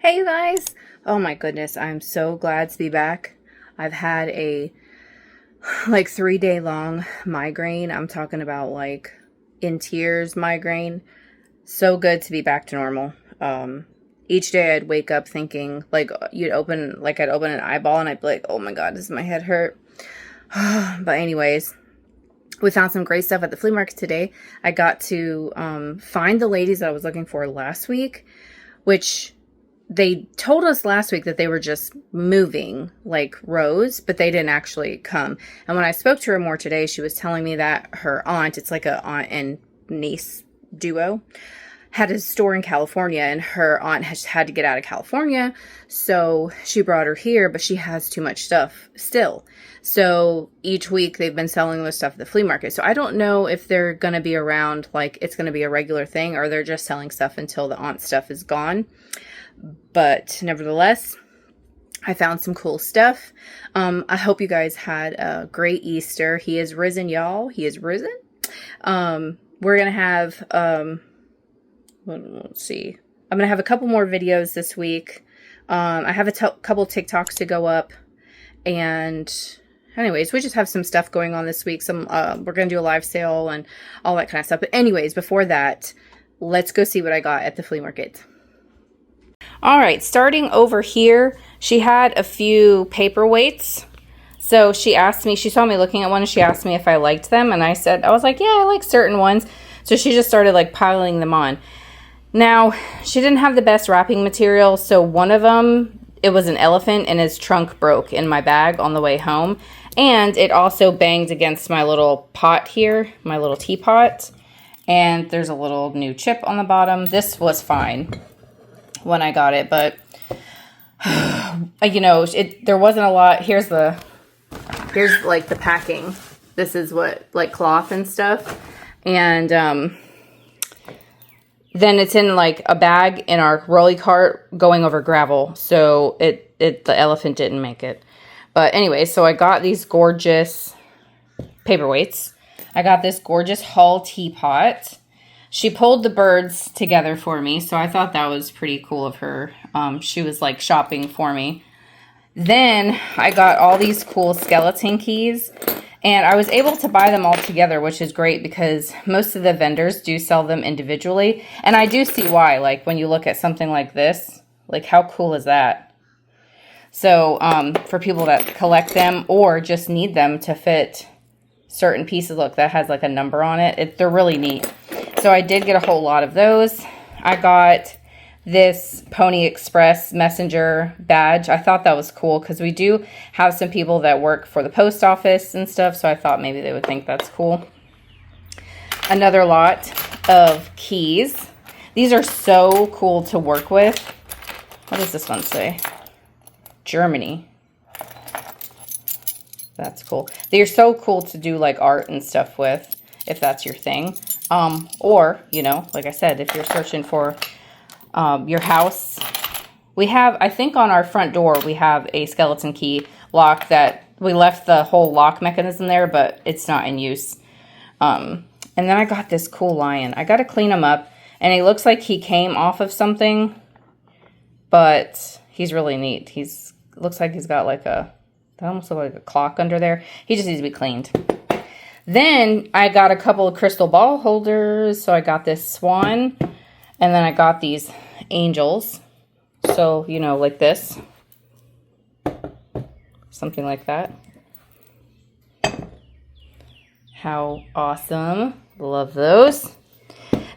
Hey you guys! Oh my goodness, I'm so glad to be back. I've had a 3-day long migraine. I'm talking about like in tears migraine. So good to be back to normal. Each day I'd wake up thinking like I'd open an eyeball and I'd be like, oh my god, does my head hurt? But anyways, we found some great stuff at the flea market today. I got to find the ladies that I was looking for last week, which they told us last week that they were just moving like Rose, but they didn't actually come. And when I spoke to her more today, she was telling me that her aunt, it's like a aunt and niece duo, had a store in California, and her aunt has had to get out of California, so she brought her here, but she has too much stuff still. So each week they've been selling this stuff at the flea market. So I don't know if they're going to be around, like it's going to be a regular thing, or they're just selling stuff until the aunt stuff is gone. But nevertheless, I found some cool stuff. I hope you guys had a great Easter. He is risen, y'all. He is risen. We're going to have, let's see. I'm going to have a couple more videos this week. I have a couple TikToks to go up. And anyways, we just have some stuff going on this week. We're going to do a live sale and all that kind of stuff. But anyways, before that, let's go see what I got at the flea market. All right, starting over here, she had a few paperweights. So she saw me looking at one and she asked me if I liked them. And I was like, yeah, I like certain ones. So she just started like piling them on. Now, she didn't have the best wrapping material. So one of them, it was an elephant and his trunk broke in my bag on the way home. And it also banged against my little pot here, my little teapot. And there's a little new chip on the bottom. This was fine when I got it, but you know, there wasn't a lot. Here's like the packing. This is what, like cloth and stuff. And then it's in like a bag in our rolly cart going over gravel. So the elephant didn't make it. But anyway, so I got these gorgeous paperweights. I got this gorgeous Hull teapot. She pulled the birds together for me, so I thought that was pretty cool of her. She was like shopping for me. Then I got all these cool skeleton keys, and I was able to buy them all together, which is great because most of the vendors do sell them individually. And I do see why, like when you look at something like this, like how cool is that? So for people that collect them or just need them to fit certain pieces, look, that has like a number on it. They're really neat. So I did get a whole lot of those. I got this Pony Express messenger badge. I thought that was cool because we do have some people that work for the post office and stuff. So I thought maybe they would think that's cool. Another lot of keys. These are so cool to work with. What does this one say? Germany. That's cool. They're so cool to do like art and stuff with, if that's your thing. Or, you know, like I said, if you're searching for your house, we have, I think on our front door, we have a skeleton key lock that we left the whole lock mechanism there, but it's not in use. And then I got this cool lion. I got to clean him up, and he looks like he came off of something, but he's really neat. Looks like he's got like that almost looks like a clock under there. He just needs to be cleaned. Then I got a couple of crystal ball holders. So I got this swan, and then I got these angels. So, you know, like this. Something like that. How awesome. Love those.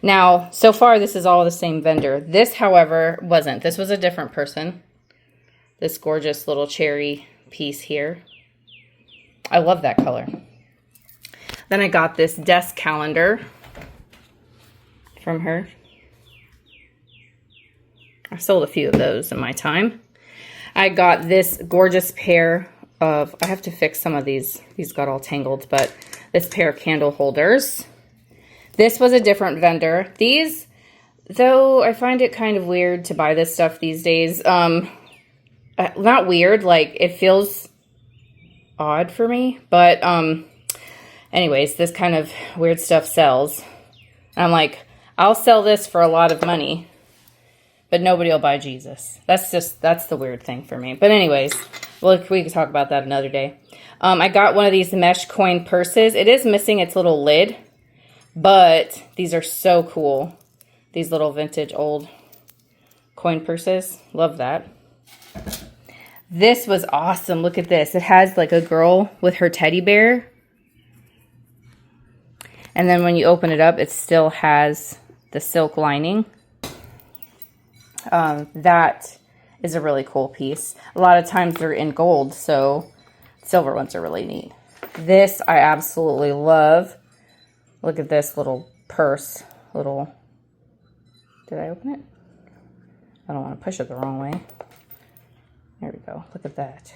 Now, so far, this is all the same vendor. This, however, wasn't. This was a different person. This gorgeous little cherry piece here. I love that color. Then I got this desk calendar from her. I've sold a few of those in my time. I got this gorgeous pair of, I have to fix some of these. These got all tangled, but this pair of candle holders. This was a different vendor. These, though, I find it kind of weird to buy this stuff these days. Not weird, like it feels odd for me, but anyways, this kind of weird stuff sells. And I'm like, I'll sell this for a lot of money, but nobody will buy Jesus. That's the weird thing for me. But anyways, well, we can talk about that another day. I got one of these mesh coin purses. It is missing its little lid, but these are so cool. These little vintage old coin purses. Love that. This was awesome. Look at this. It has like a girl with her teddy bear. And then when you open it up, it still has the silk lining. That is a really cool piece. A lot of times they're in gold, so silver ones are really neat. This I absolutely love. Look at this little purse. Did I open it? I don't want to push it the wrong way. There we go. Look at that.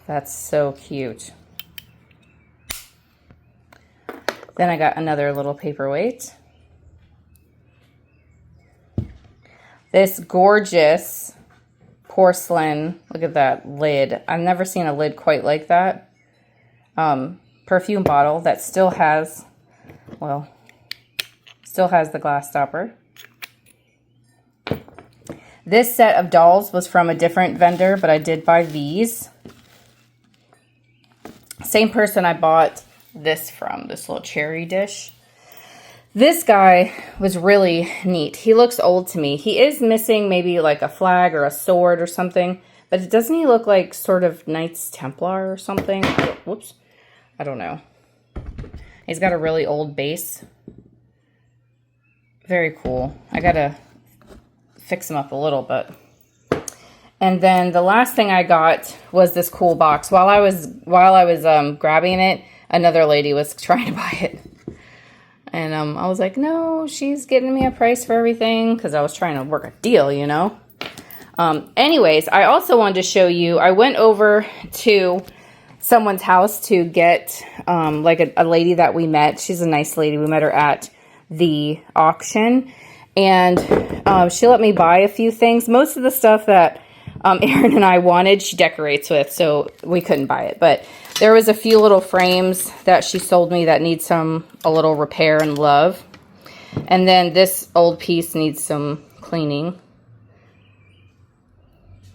That's so cute. Then I got another little paperweight. This gorgeous porcelain, look at that lid. I've never seen a lid quite like that. Perfume bottle that still has the glass stopper. This set of dolls was from a different vendor, but I did buy these. Same person I bought this from, this little cherry dish. This guy was really neat. He looks old to me. He is missing maybe like a flag or a sword or something, but doesn't he look like sort of Knights Templar or something? Whoops. I don't know. He's got a really old base. Very cool. I gotta fix him up a little bit. And then the last thing I got was this cool box. While I was grabbing it, another lady was trying to buy it. And I was like, no, she's getting me a price for everything because I was trying to work a deal, you know. Anyways, I also wanted to show you, I went over to someone's house to get like a lady that we met. She's a nice lady. We met her at the auction. And she let me buy a few things. Most of the stuff that Erin and I wanted, she decorates with, so we couldn't buy it. But there was a few little frames that she sold me that need a little repair and love. And then this old piece needs some cleaning.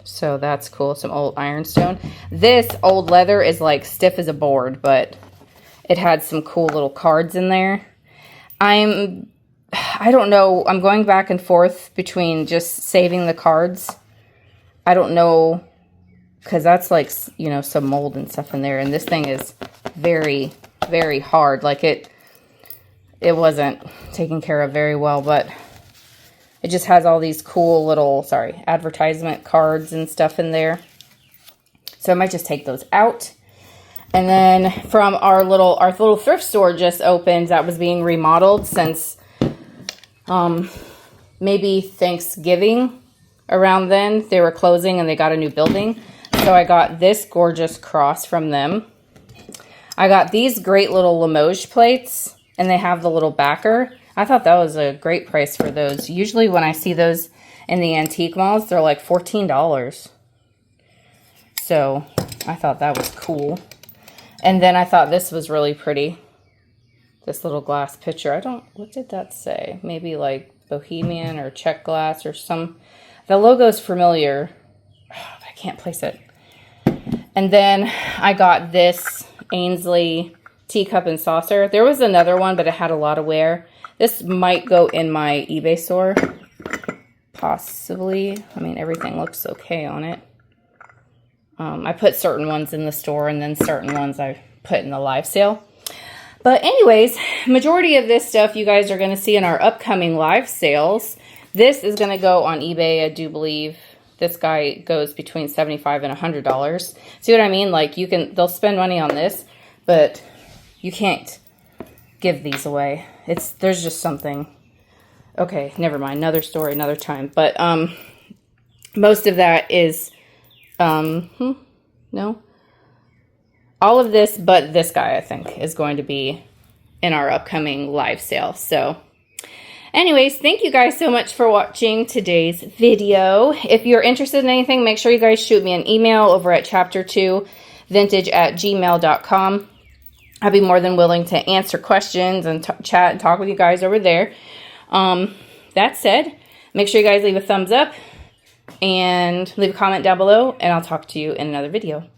So that's cool. Some old ironstone. This old leather is like stiff as a board, but it had some cool little cards in there. I don't know. I'm going back and forth between just saving the cards. I don't know, because that's like, you know, some mold and stuff in there. And this thing is very, very hard. Like it wasn't taken care of very well, but it just has all these cool little, advertisement cards and stuff in there. So I might just take those out. And then from our little thrift store just opened that was being remodeled since maybe Thanksgiving. Around then, they were closing and they got a new building. So I got this gorgeous cross from them. I got these great little Limoges plates, and they have the little backer. I thought that was a great price for those. Usually when I see those in the antique malls, they're like $14. So I thought that was cool. And then I thought this was really pretty. This little glass pitcher. What did that say? Maybe like Bohemian or Czech glass or some... The logo's familiar. I can't place it. And then I got this Ainsley teacup and saucer. There was another one, but it had a lot of wear. This might go in my eBay store. Possibly. I mean, everything looks okay on it. I put certain ones in the store and then certain ones I put in the live sale. But anyways, majority of this stuff you guys are going to see in our upcoming live sales. This is going to go on eBay, I do believe. This guy goes between $75 and $100. See what I mean? Like they'll spend money on this, but you can't give these away. There's just something. Okay, never mind. Another story, another time. But most of that is, no. All of this, but this guy, I think, is going to be in our upcoming live sale. So anyways, thank you guys so much for watching today's video. If you're interested in anything, make sure you guys shoot me an email over at chapter2vintage@gmail.com. I'll be more than willing to answer questions and chat and talk with you guys over there. That said, Make sure you guys leave a thumbs up and leave a comment down below, and I'll talk to you in another video.